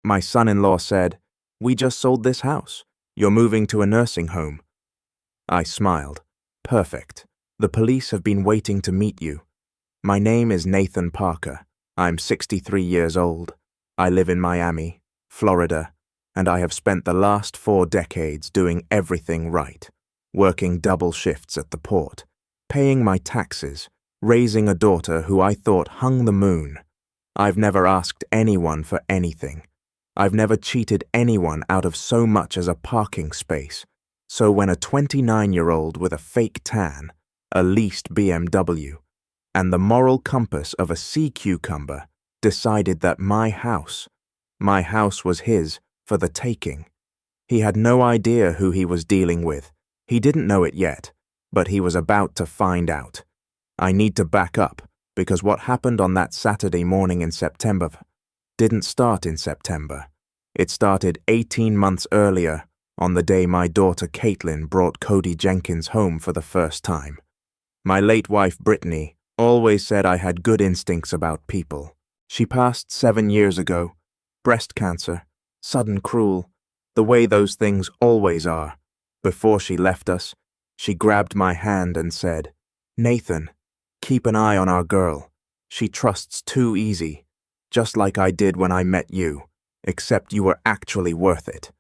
My son-in-law said, "We just sold this house. You're moving to a nursing home." I smiled. "Perfect. The police have been waiting to meet you. My name is Nathan Parker. I'm 63 years old. I live in Miami, Florida, and I have spent the last 4 decades doing everything right, working double shifts at the port, paying my taxes, raising a daughter who I thought hung the moon. I've never asked anyone for anything. I've never cheated anyone out of so much as a parking space. So when a 29-year-old with a fake tan, a leased BMW, and the moral compass of a sea cucumber decided that my house was his for the taking. He had no idea who he was dealing with. He didn't know it yet, but he was about to find out. I need to back up, because what happened on that Saturday morning in September didn't start in September. It started 18 months earlier, on the day my daughter Caitlin brought Cody Jenkins home for the first time. My late wife Brittany always said I had good instincts about people. She passed 7 years ago. Breast cancer, sudden cruel, the way those things always are. Before she left us, she grabbed my hand and said, "Nathan, keep an eye on our girl. She trusts too easy, just like I did when I met you, except you were actually worth it."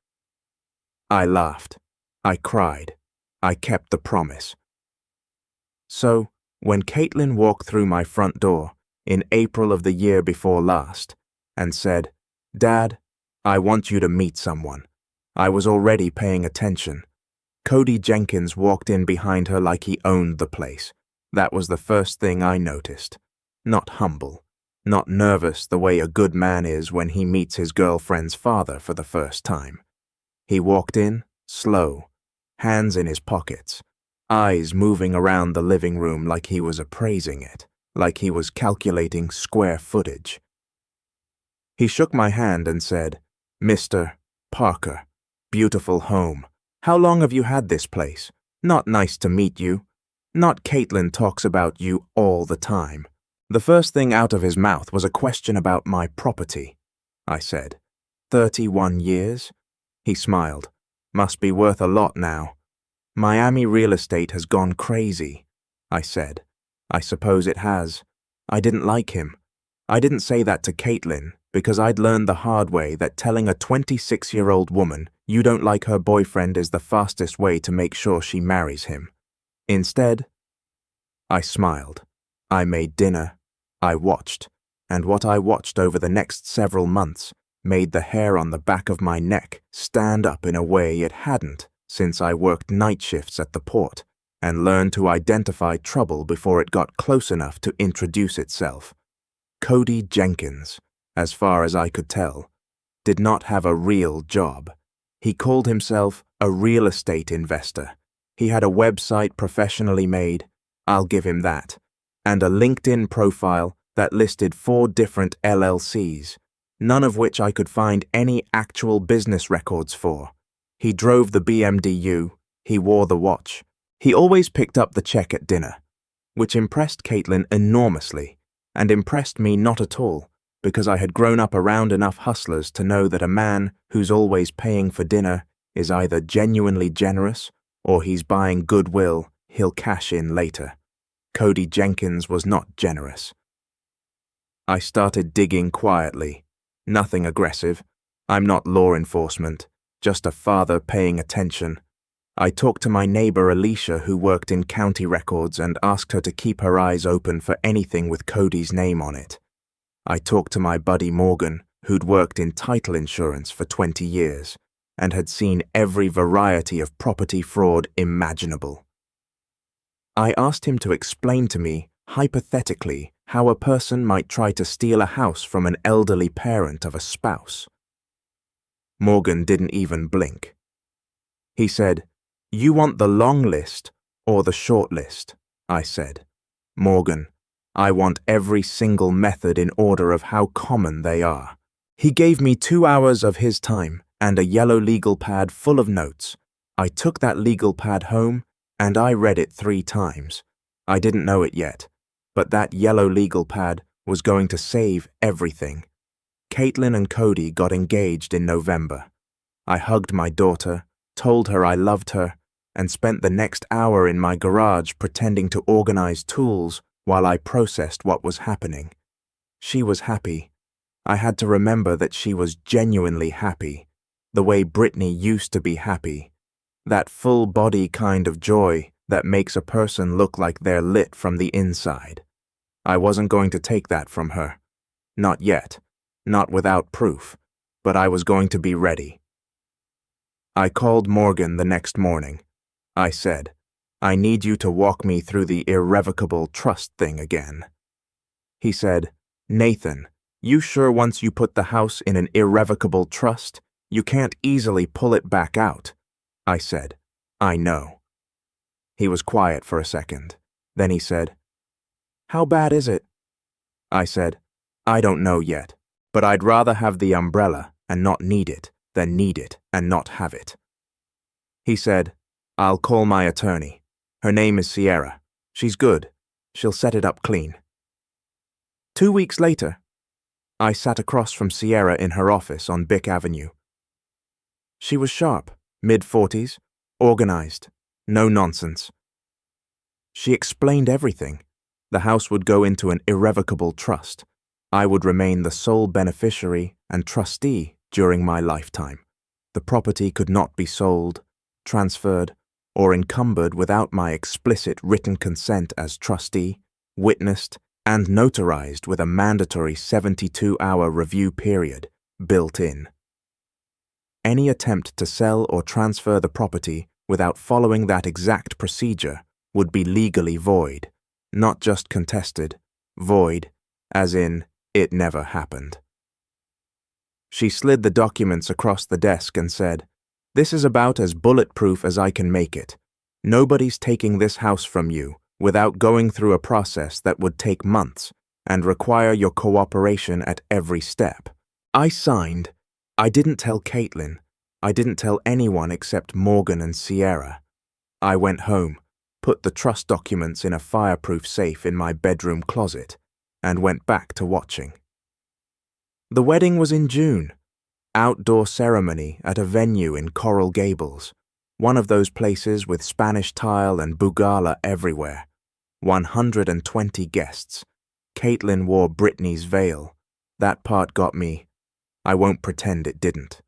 I laughed. I cried. I kept the promise. So, when Caitlin walked through my front door in April of the year before last and said, "Dad, I want you to meet someone," I was already paying attention. Cody Jenkins walked in behind her like he owned the place. That was the first thing I noticed. Not humble, not nervous the way a good man is when he meets his girlfriend's father for the first time. He walked in, slow, hands in his pockets, eyes moving around the living room like he was appraising it, like he was calculating square footage. He shook my hand and said, "Mr. Parker, beautiful home. How long have you had this place? Not nice to meet you. Not Caitlin talks about you all the time." The first thing out of his mouth was a question about my property. I said, 31 years? He smiled. "Must be worth a lot now." "Miami real estate has gone crazy," I said. "I suppose it has." I didn't like him. I didn't say that to Caitlin because I'd learned the hard way that telling a 26-year-old woman you don't like her boyfriend is the fastest way to make sure she marries him. Instead, I smiled. I made dinner. I watched. And what I watched over the next several months made the hair on the back of my neck stand up in a way it hadn't since I worked night shifts at the port and learned to identify trouble before it got close enough to introduce itself. Cody Jenkins, as far as I could tell, did not have a real job. He called himself a real estate investor. He had a website professionally made, I'll give him that, and a LinkedIn profile that listed 4 different LLCs, none of which I could find any actual business records for. He drove the BMW, he wore the watch. He always picked up the check at dinner, which impressed Caitlin enormously, and impressed me not at all, because I had grown up around enough hustlers to know that a man who's always paying for dinner is either genuinely generous or he's buying goodwill he'll cash in later. Cody Jenkins was not generous. I started digging quietly. Nothing aggressive. I'm not law enforcement, just a father paying attention. I talked to my neighbor Alicia, who worked in county records, and asked her to keep her eyes open for anything with Cody's name on it. I talked to my buddy Morgan, who'd worked in title insurance for 20 years and had seen every variety of property fraud imaginable. I asked him to explain to me, hypothetically, how a person might try to steal a house from an elderly parent of a spouse. Morgan didn't even blink. He said, "You want the long list or the short list?" I said. "Morgan, I want every single method in order of how common they are." He gave me 2 hours of his time and a yellow legal pad full of notes. I took that legal pad home and I read it 3 times. I didn't know it yet, but that yellow legal pad was going to save everything. Caitlin and Cody got engaged in November. I hugged my daughter, told her I loved her, and spent the next hour in my garage pretending to organize tools while I processed what was happening. She was happy. I had to remember that she was genuinely happy, the way Brittany used to be happy. That full-body kind of joy that makes a person look like they're lit from the inside. I wasn't going to take that from her. Not yet. Not without proof. But I was going to be ready. I called Morgan the next morning. I said, I need you to walk me through the irrevocable trust thing again. He said, Nathan, you sure once you put the house in an irrevocable trust, you can't easily pull it back out? I said, I know. He was quiet for a second. Then he said, How bad is it? I said, I don't know yet, but I'd rather have the umbrella and not need it than need it and not have it. He said, I'll call my attorney. Her name is Sierra. She's good. She'll set it up clean. 2 weeks later, I sat across from Sierra in her office on Bick Avenue. She was sharp, mid-40s, organized, no nonsense. She explained everything. The house would go into an irrevocable trust. I would remain the sole beneficiary and trustee during my lifetime. The property could not be sold, transferred, or encumbered without my explicit written consent as trustee, witnessed, and notarized with a mandatory 72-hour review period built in. Any attempt to sell or transfer the property without following that exact procedure would be legally void, not just contested, void, as in, it never happened. She slid the documents across the desk and said, This is about as bulletproof as I can make it. Nobody's taking this house from you without going through a process that would take months and require your cooperation at every step. I signed. I didn't tell Caitlin. I didn't tell anyone except Morgan and Sierra. I went home, put the trust documents in a fireproof safe in my bedroom closet, and went back to watching. The wedding was in June. Outdoor ceremony at a venue in Coral Gables, one of those places with Spanish tile and bugala everywhere. 120 guests. Caitlin wore Brittany's veil. That part got me. I won't pretend it didn't.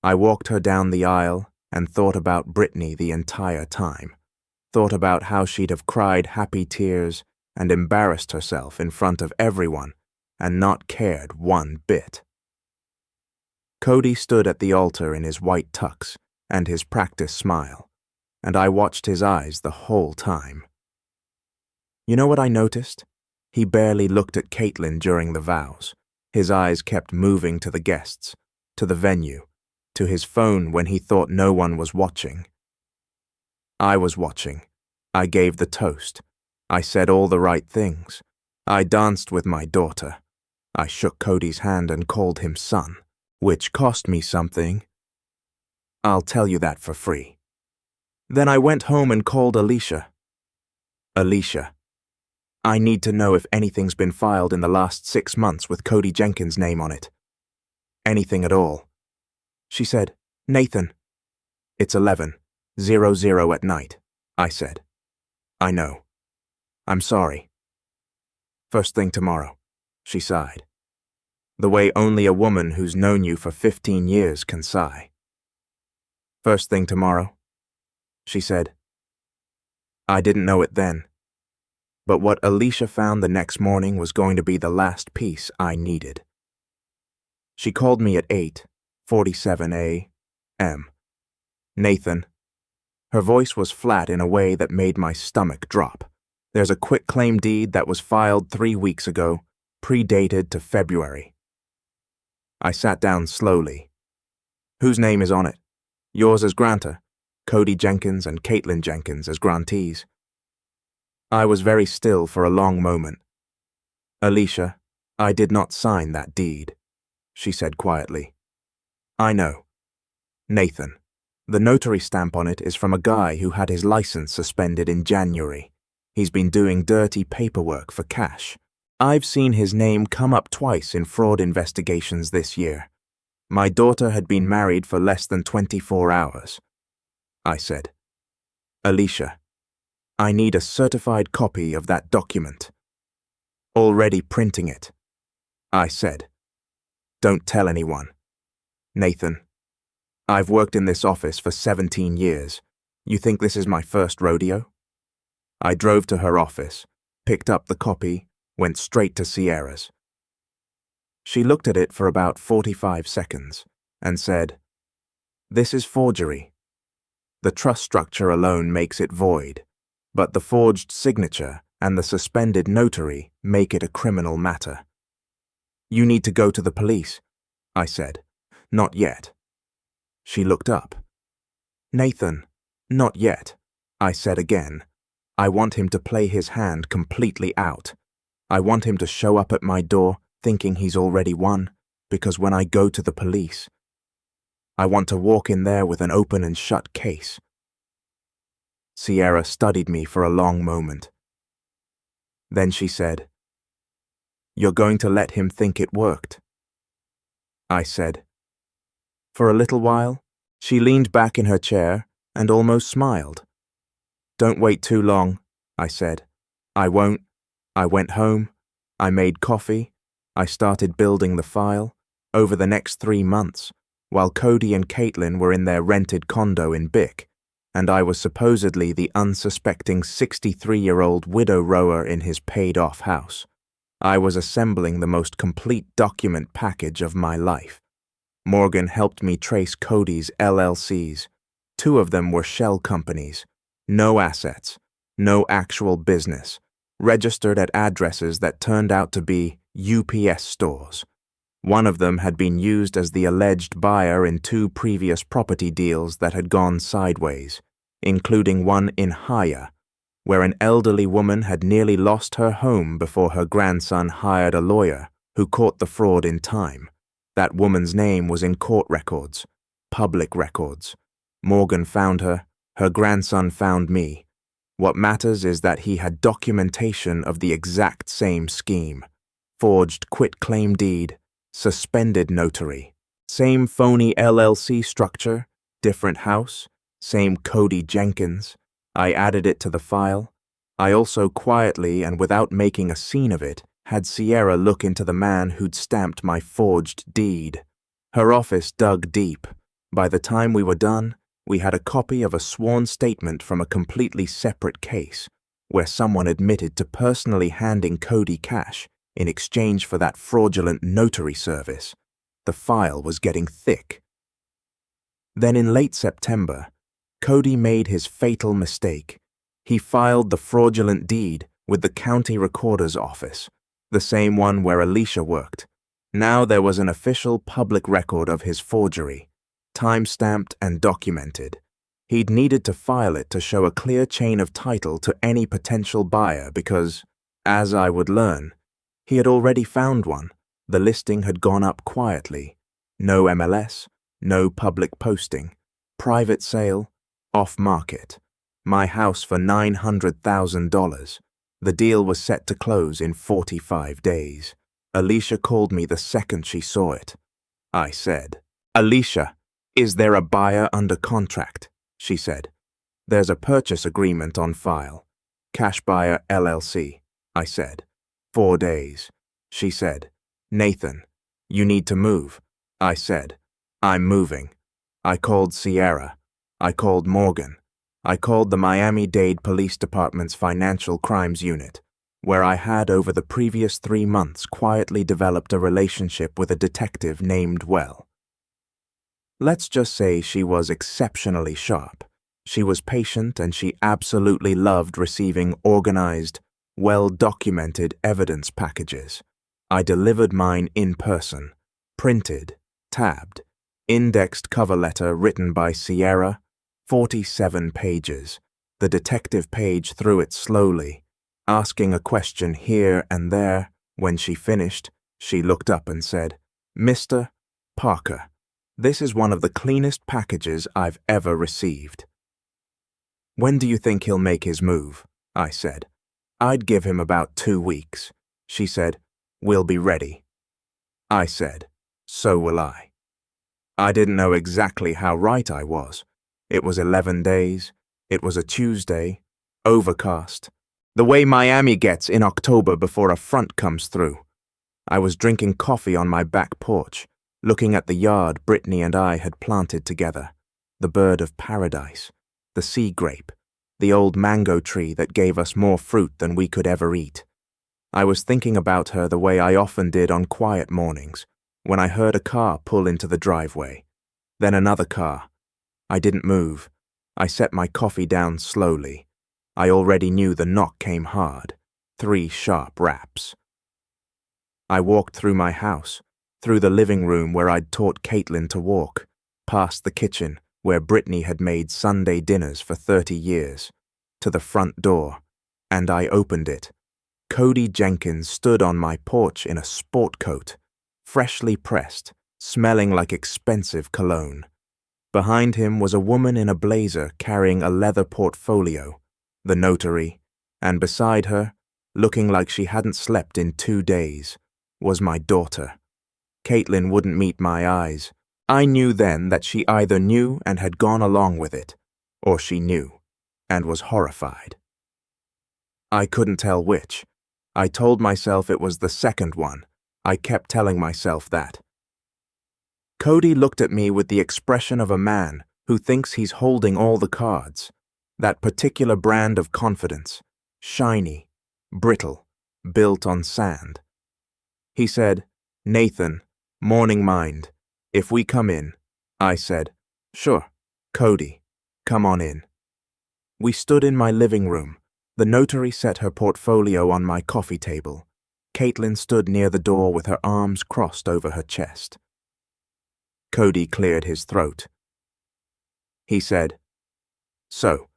I walked her down the aisle and thought about Brittany the entire time. Thought about how she'd have cried happy tears and embarrassed herself in front of everyone and not cared one bit. Cody stood at the altar in his white tux and his practice smile, and I watched his eyes the whole time. You know what I noticed? He barely looked at Caitlin during the vows. His eyes kept moving to the guests, to the venue, to his phone when he thought no one was watching. I was watching. I gave the toast. I said all the right things. I danced with my daughter. I shook Cody's hand and called him son, which cost me something. I'll tell you that for free. Then I went home and called Alicia. Alicia, I need to know if anything's been filed in the last 6 months with Cody Jenkins' name on it. Anything at all. She said, Nathan. It's 11:00 at night, I said. I know. I'm sorry. First thing tomorrow, she sighed. The way only a woman who's known you for 15 years can sigh. First thing tomorrow, she said. I didn't know it then. But what Alicia found the next morning was going to be the last piece I needed. She called me at 8:47 a.m. Nathan. Her voice was flat in a way that made my stomach drop. There's a quitclaim deed that was filed 3 weeks ago, predated to February. I sat down slowly. Whose name is on it? Yours as grantor, Cody Jenkins and Caitlin Jenkins as grantees. I was very still for a long moment. Alicia, I did not sign that deed, she said quietly. I know. Nathan, the notary stamp on it is from a guy who had his license suspended in January. He's been doing dirty paperwork for cash. I've seen his name come up twice in fraud investigations this year. My daughter had been married for less than 24 hours. I said, Alicia, I need a certified copy of that document. Already printing it. I said, don't tell anyone. Nathan, I've worked in this office for 17 years. You think this is my first rodeo? I drove to her office, picked up the copy, went straight to Sierra's. She looked at it for about 45 seconds and said, this is forgery. The trust structure alone makes it void, but the forged signature and the suspended notary make it a criminal matter. You need to go to the police, I said. Not yet. She looked up. Nathan, not yet, I said again. I want him to play his hand completely out. I want him to show up at my door thinking he's already won, because when I go to the police, I want to walk in there with an open and shut case. Sierra studied me for a long moment. Then she said, you're going to let him think it worked? I said. For a little while, she leaned back in her chair and almost smiled. Don't wait too long, I said. I won't. I went home. I made coffee. I started building the file. Over the next 3 months, while Cody and Caitlin were in their rented condo in Bick, and I was supposedly the unsuspecting 63-year-old widow rower in his paid-off house, I was assembling the most complete document package of my life. Morgan helped me trace Cody's LLCs. 2 of them were shell companies. No assets, no actual business, registered at addresses that turned out to be UPS stores. One of them had been used as the alleged buyer in 2 previous property deals that had gone sideways, including one in Haya, where an elderly woman had nearly lost her home before her grandson hired a lawyer who caught the fraud in time. That woman's name was in court records, public records. Morgan found her. Her grandson found me. What matters is that he had documentation of the exact same scheme. Forged quitclaim deed, suspended notary, same phony LLC structure, different house, same Cody Jenkins. I added it to the file. I also quietly and without making a scene of it had Sierra look into the man who'd stamped my forged deed. Her office dug deep. By the time we were done, we had a copy of a sworn statement from a completely separate case, where someone admitted to personally handing Cody cash in exchange for that fraudulent notary service. The file was getting thick. Then in late September, Cody made his fatal mistake. He filed the fraudulent deed with the county recorder's office, the same one where Alicia worked. Now there was an official public record of his forgery, time-stamped and documented. He'd needed to file it to show a clear chain of title to any potential buyer because, as I would learn, he had already found one. The listing had gone up quietly. No MLS, no public posting, private sale, off-market. My house for $900,000. The deal was set to close in 45 days. Alicia called me the second she saw it. I said, Alicia, is there a buyer under contract? She said, there's a purchase agreement on file. Cash buyer LLC. I said, 4 days. She said, Nathan, you need to move. I said, I'm moving. I called Sierra. I called Morgan. I called the Miami-Dade Police Department's Financial Crimes Unit, where I had over the previous 3 months quietly developed a relationship with a detective named Well. Let's just say she was exceptionally sharp. She was patient and she absolutely loved receiving organized, well-documented evidence packages. I delivered mine in person, printed, tabbed, indexed cover letter written by Sierra, 47 pages. The detective page through it slowly, asking a question here and there. When she finished, she looked up and said, Mr. Parker, this is one of the cleanest packages I've ever received. When do you think he'll make his move? I said. I'd give him about 2 weeks. She said, "We'll be ready." I said, "So will I." I didn't know exactly how right I was. It was 11 days. It was a Tuesday. Overcast. The way Miami gets in October before a front comes through. I was drinking coffee on my back porch, looking at the yard Brittany and I had planted together. The bird of paradise, the sea grape, the old mango tree that gave us more fruit than we could ever eat. I was thinking about her the way I often did on quiet mornings, when I heard a car pull into the driveway. Then another car. I didn't move. I set my coffee down slowly. I already knew the knock came hard. 3 sharp raps. I walked through my house, through the living room where I'd taught Caitlin to walk, past the kitchen where Brittany had made Sunday dinners for 30 years, to the front door, and I opened it. Cody Jenkins stood on my porch in a sport coat, freshly pressed, smelling like expensive cologne. Behind him was a woman in a blazer carrying a leather portfolio, the notary, and beside her, looking like she hadn't slept in 2 days, was my daughter. Caitlin wouldn't meet my eyes. I knew then that she either knew and had gone along with it, or she knew and was horrified. I couldn't tell which. I told myself it was the second one. I kept telling myself that. Cody looked at me with the expression of a man who thinks he's holding all the cards. That particular brand of confidence, shiny, brittle, built on sand. He said, "Nathan, morning mind, if we come in." I said, "Sure, Cody, come on in." We stood in my living room. The notary set her portfolio on my coffee table. Caitlin stood near the door with her arms crossed over her chest. Cody cleared his throat. He said, "So,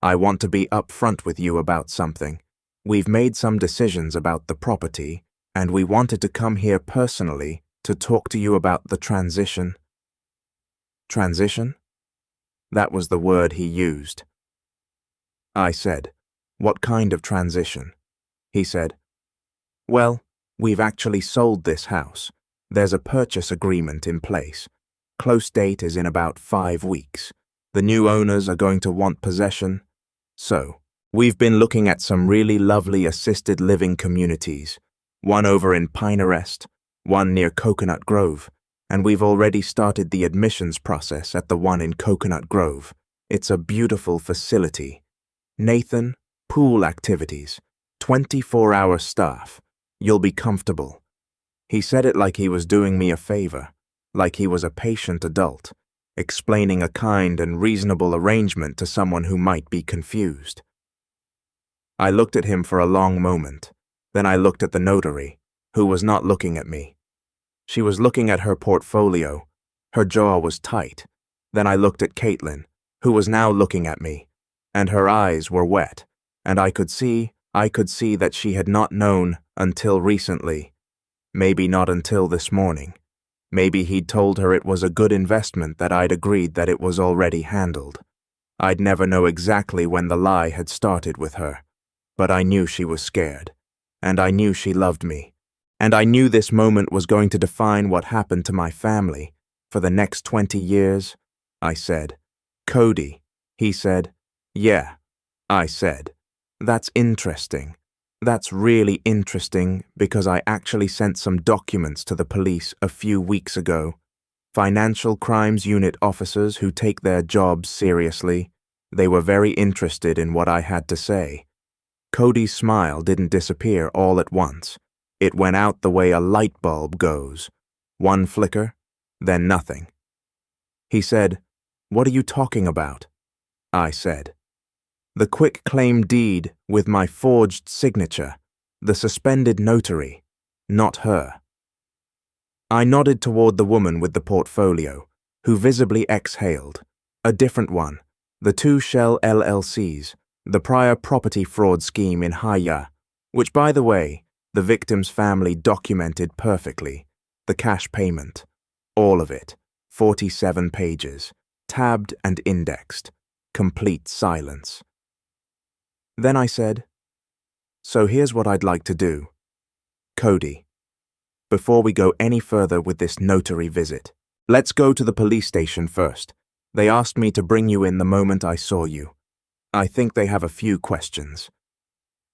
I want to be upfront with you about something. We've made some decisions about the property, and we wanted to come here personally to talk to you about the transition." Transition? That was the word he used. I said, "What kind of transition?" He said, "Well, we've actually sold this house. There's a purchase agreement in place. Close date is in about 5 weeks. The new owners are going to want possession. So, we've been looking at some really lovely assisted living communities, one over in Pinerest, one near Coconut Grove, and we've already started the admissions process at the one in Coconut Grove. It's a beautiful facility. Nathan, pool activities, 24-hour staff. You'll be comfortable." He said it like he was doing me a favor, like he was a patient adult, explaining a kind and reasonable arrangement to someone who might be confused. I looked at him for a long moment. Then I looked at the notary, who was not looking at me. She was looking at her portfolio. Her jaw was tight. Then I looked at Caitlin, who was now looking at me, and her eyes were wet, and I could see that she had not known until recently. Maybe not until this morning. Maybe he'd told her it was a good investment that I'd agreed that it was already handled. I'd never know exactly when the lie had started with her, but I knew she was scared, and I knew she loved me, and I knew this moment was going to define what happened to my family for the next 20 years. I said, "Cody." He said, "Yeah." I said, "That's interesting. That's really interesting because I actually sent some documents to the police a few weeks ago. Financial Crimes Unit officers who take their jobs seriously. They were very interested in what I had to say." Cody's smile didn't disappear all at once. It went out the way a light bulb goes. One flicker, then nothing. He said, "What are you talking about?" I said, "The quick claim deed with my forged signature, the suspended notary, not her." I nodded toward the woman with the portfolio, who visibly exhaled. A different one, the 2 Shell LLCs, the prior property fraud scheme in Haya, which, by the way, the victim's family documented perfectly. The cash payment, all of it, 47 pages, tabbed and indexed, complete silence. Then I said, "So here's what I'd like to do. Cody, before we go any further with this notary visit, let's go to the police station first. They asked me to bring you in the moment I saw you. I think they have a few questions."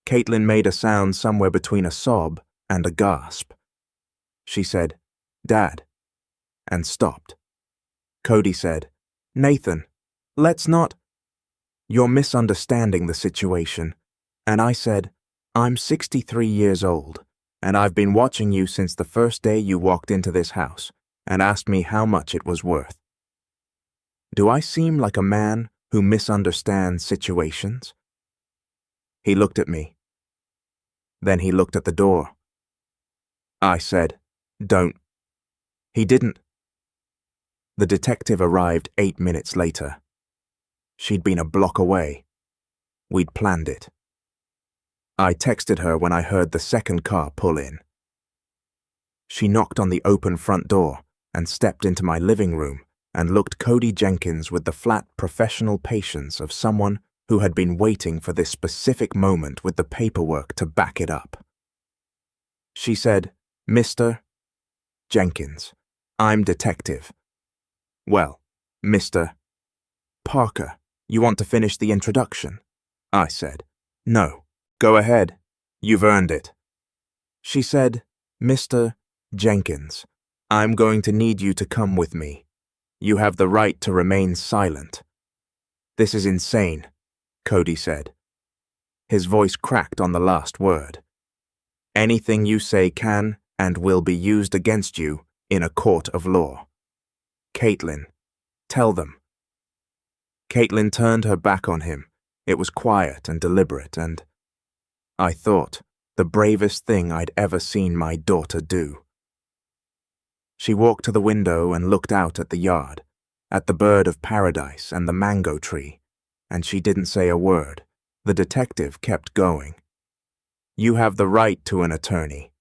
Caitlin made a sound somewhere between a sob and a gasp. She said, "Dad," and stopped. Cody said, "Nathan, let's not—" "You're misunderstanding the situation." And I said, "I'm 63 years old, and I've been watching you since the first day you walked into this house and asked me how much it was worth. Do I seem like a man who misunderstands situations?" He looked at me. Then he looked at the door. I said, "Don't." He didn't. The detective arrived 8 minutes later. She'd been a block away. We'd planned it. I texted her when I heard the second car pull in. She knocked on the open front door and stepped into my living room and looked Cody Jenkins with the flat professional patience of someone who had been waiting for this specific moment with the paperwork to back it up. She said, "Mr. Jenkins, I'm detective." "Well, Mr. Parker, you want to finish the introduction?" I said. "No, go ahead. You've earned it." She said, "Mr. Jenkins, I'm going to need you to come with me. You have the right to remain silent." "This is insane," Cody said. His voice cracked on the last word. "Anything you say can and will be used against you in a court of law. Caitlin, tell them." Caitlin turned her back on him. It was quiet and deliberate, and I thought the bravest thing I'd ever seen my daughter do. She walked to the window and looked out at the yard, at the bird of paradise and the mango tree, and she didn't say a word. The detective kept going. "You have the right to an attorney.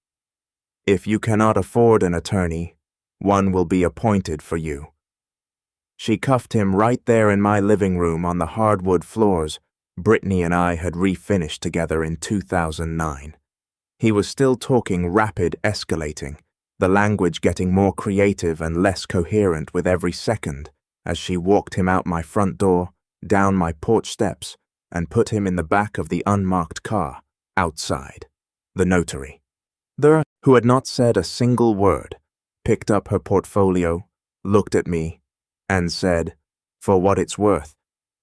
If you cannot afford an attorney, one will be appointed for you." She cuffed him right there in my living room on the hardwood floors Brittany and I had refinished together in 2009. He was still talking rapid escalating, the language getting more creative and less coherent with every second as she walked him out my front door, down my porch steps, and put him in the back of the unmarked car, outside. The notary, who had not said a single word, picked up her portfolio, looked at me, and said, "For what it's worth,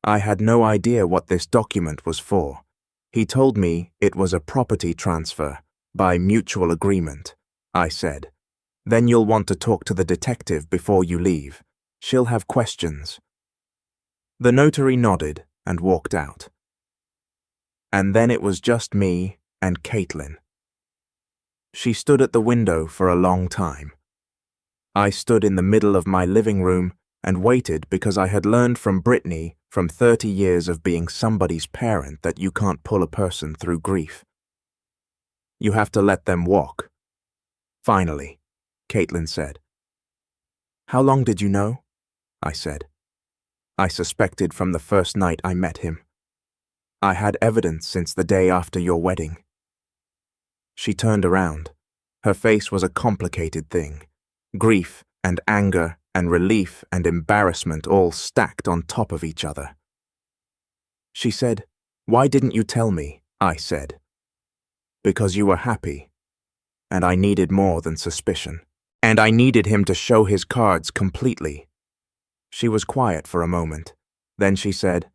I had no idea what this document was for. He told me it was a property transfer, by mutual agreement." I said, "Then you'll want to talk to the detective before you leave. She'll have questions." The notary nodded and walked out. And then it was just me and Caitlin. She stood at the window for a long time. I stood in the middle of my living room and waited because I had learned from Brittany from 30 years of being somebody's parent that you can't pull a person through grief. You have to let them walk. Finally, Caitlin said. "How long did you know?" I said. "I suspected from the first night I met him. I had evidence since the day after your wedding." She turned around. Her face was a complicated thing. Grief and anger and relief and embarrassment all stacked on top of each other. She said, "Why didn't you tell me?" I said. "Because you were happy, and I needed more than suspicion. And I needed him to show his cards completely." She was quiet for a moment. Then she said,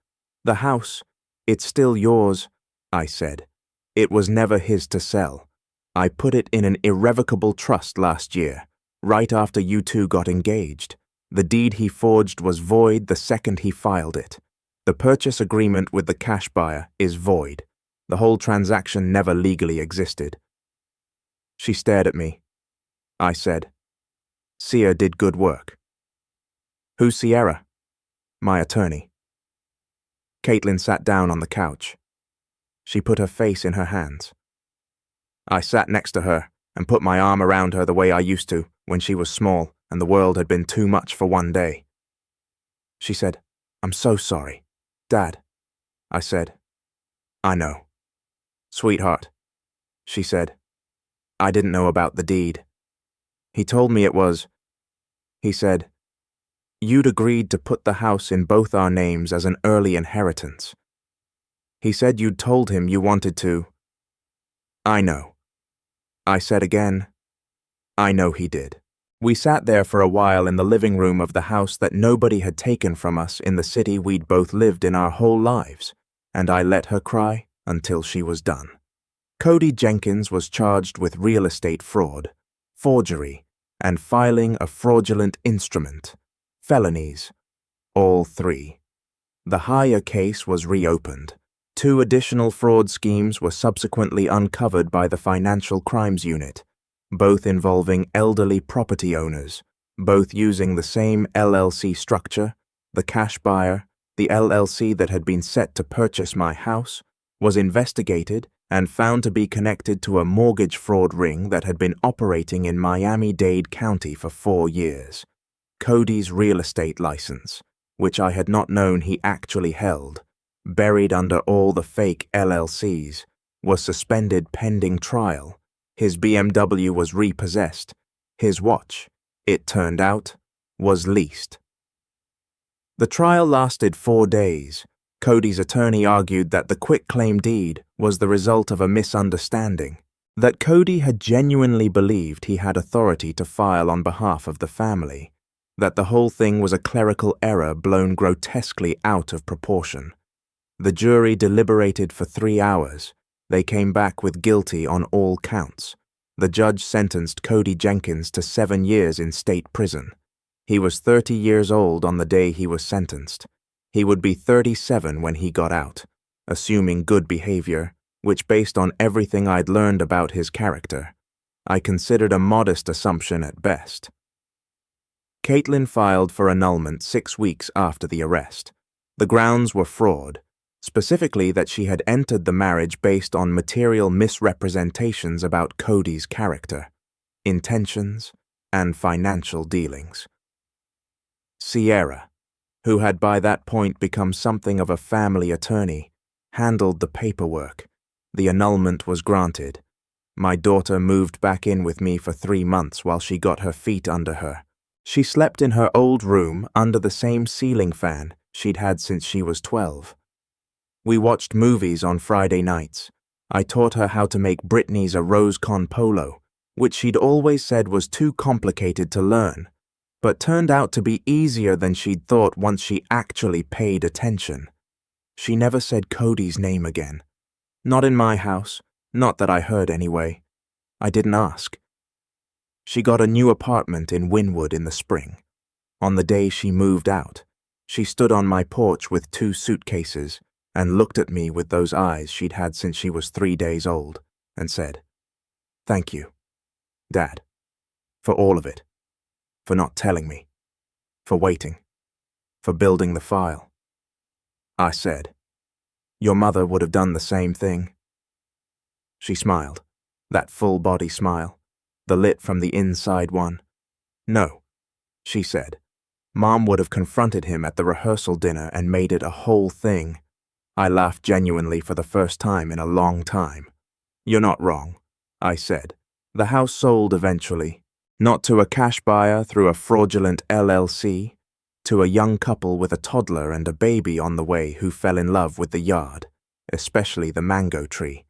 "The house, it's still yours," I said. "It was never his to sell. I put it in an irrevocable trust last year, right after you two got engaged. The deed he forged was void the second he filed it. The purchase agreement with the cash buyer is void. The whole transaction never legally existed." She stared at me. I said, "Sia did good work." "Who's Sierra?" "My attorney." Caitlin sat down on the couch. She put her face in her hands. I sat next to her and put my arm around her the way I used to when she was small and the world had been too much for one day. She said, "I'm so sorry. Dad." I said, "I know." "Sweetheart," she said, I didn't know about the deed. He told me it was. He said, you'd agreed to put the house in both our names as an early inheritance. He said you'd told him you wanted to. I know. I said again, I know he did. We sat there for a while in the living room of the house that nobody had taken from us in the city we'd both lived in our whole lives, and I let her cry until she was done. Cody Jenkins was charged with real estate fraud, forgery, and filing a fraudulent instrument, felonies, all three. The higher case was reopened. 2 additional fraud schemes were subsequently uncovered by the Financial Crimes Unit, both involving elderly property owners, both using the same LLC structure. The cash buyer, the LLC that had been set to purchase my house, was investigated and found to be connected to a mortgage fraud ring that had been operating in Miami-Dade County for 4 years. Cody's real estate license, which I had not known he actually held, buried under all the fake LLCs, was suspended pending trial. His BMW was repossessed. His watch, it turned out, was leased. The trial lasted 4 days. Cody's attorney argued that the quitclaim deed was the result of a misunderstanding, that Cody had genuinely believed he had authority to file on behalf of the family, that the whole thing was a clerical error blown grotesquely out of proportion. The jury deliberated for 3 hours. They came back with guilty on all counts. The judge sentenced Cody Jenkins to 7 years in state prison. He was 30 years old on the day he was sentenced. He would be 37 when he got out, assuming good behavior, which based on everything I'd learned about his character, I considered a modest assumption at best. Caitlin filed for annulment 6 weeks after the arrest. The grounds were fraud, specifically that she had entered the marriage based on material misrepresentations about Cody's character, intentions, and financial dealings. Sierra, who had by that point become something of a family attorney, handled the paperwork. The annulment was granted. My daughter moved back in with me for 3 months while she got her feet under her. She slept in her old room under the same ceiling fan she'd had since she was 12. We watched movies on Friday nights. I taught her how to make Brittany's a rose con polo, which she'd always said was too complicated to learn, but turned out to be easier than she'd thought once she actually paid attention. She never said Cody's name again. Not in my house, not that I heard anyway. I didn't ask. She got a new apartment in Wynwood in the spring. On the day she moved out, she stood on my porch with 2 suitcases and looked at me with those eyes she'd had since she was 3 days old, and said, "Thank you, Dad, for all of it, for not telling me, for waiting, for building the file." I said, "Your mother would have done the same thing." She smiled, that full-body smile, the lit from the inside one. "No," she said. "Mom would have confronted him at the rehearsal dinner and made it a whole thing." I laughed genuinely for the first time in a long time. "You're not wrong," I said. "The house sold eventually, not to a cash buyer through a fraudulent LLC, to a young couple with a toddler and a baby on the way who fell in love with the yard, especially the mango tree.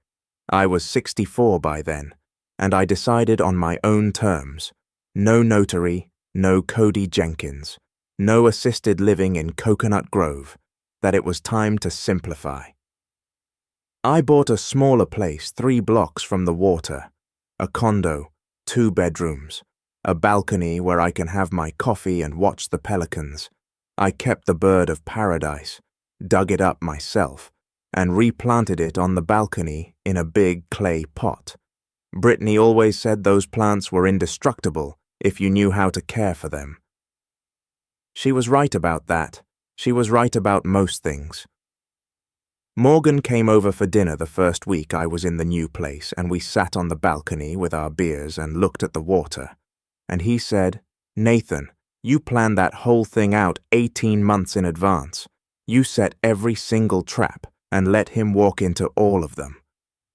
I was 64 by then, and I decided on my own terms. No notary, no Cody Jenkins, no assisted living in Coconut Grove, that it was time to simplify. I bought a smaller place 3 blocks from the water, a condo, 2 bedrooms, a balcony where I can have my coffee and watch the pelicans. I kept the bird of paradise, dug it up myself, and replanted it on the balcony in a big clay pot. Brittany always said those plants were indestructible if you knew how to care for them. She was right about that. She was right about most things. Morgan came over for dinner the first week I was in the new place, and we sat on the balcony with our beers and looked at the water. And he said, "Nathan, you planned that whole thing out 18 months in advance. You set every single trap and let him walk into all of them."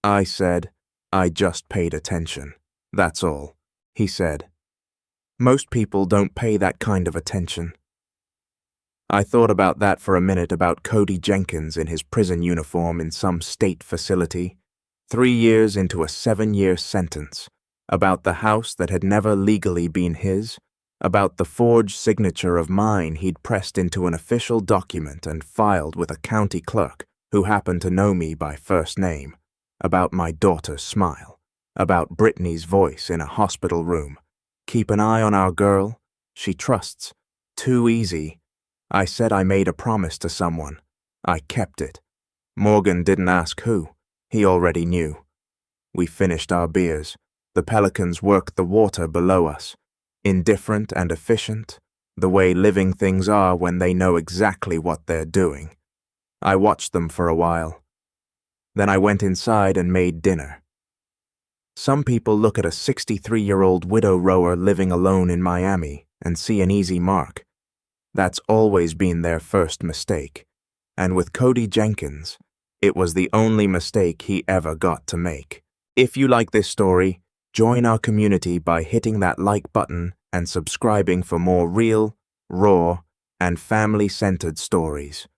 I said, "I just paid attention." That's all, he said. Most people don't pay that kind of attention. I thought about that for a minute, about Cody Jenkins in his prison uniform in some state facility, 3 years into a 7-year sentence, about the house that had never legally been his, about the forged signature of mine he'd pressed into an official document and filed with a county clerk who happened to know me by first name, about my daughter's smile, about Brittany's voice in a hospital room. Keep an eye on our girl. She trusts. Too easy. I said I made a promise to someone. I kept it. Morgan didn't ask who. He already knew. We finished our beers. The pelicans worked the water below us. Indifferent and efficient, the way living things are when they know exactly what they're doing. I watched them for a while. Then I went inside and made dinner. Some people look at a 63-year-old widow rower living alone in Miami and see an easy mark. That's always been their first mistake. And with Cody Jenkins, it was the only mistake he ever got to make. If you like this story, join our community by hitting that like button and subscribing for more real, raw, and family-centered stories.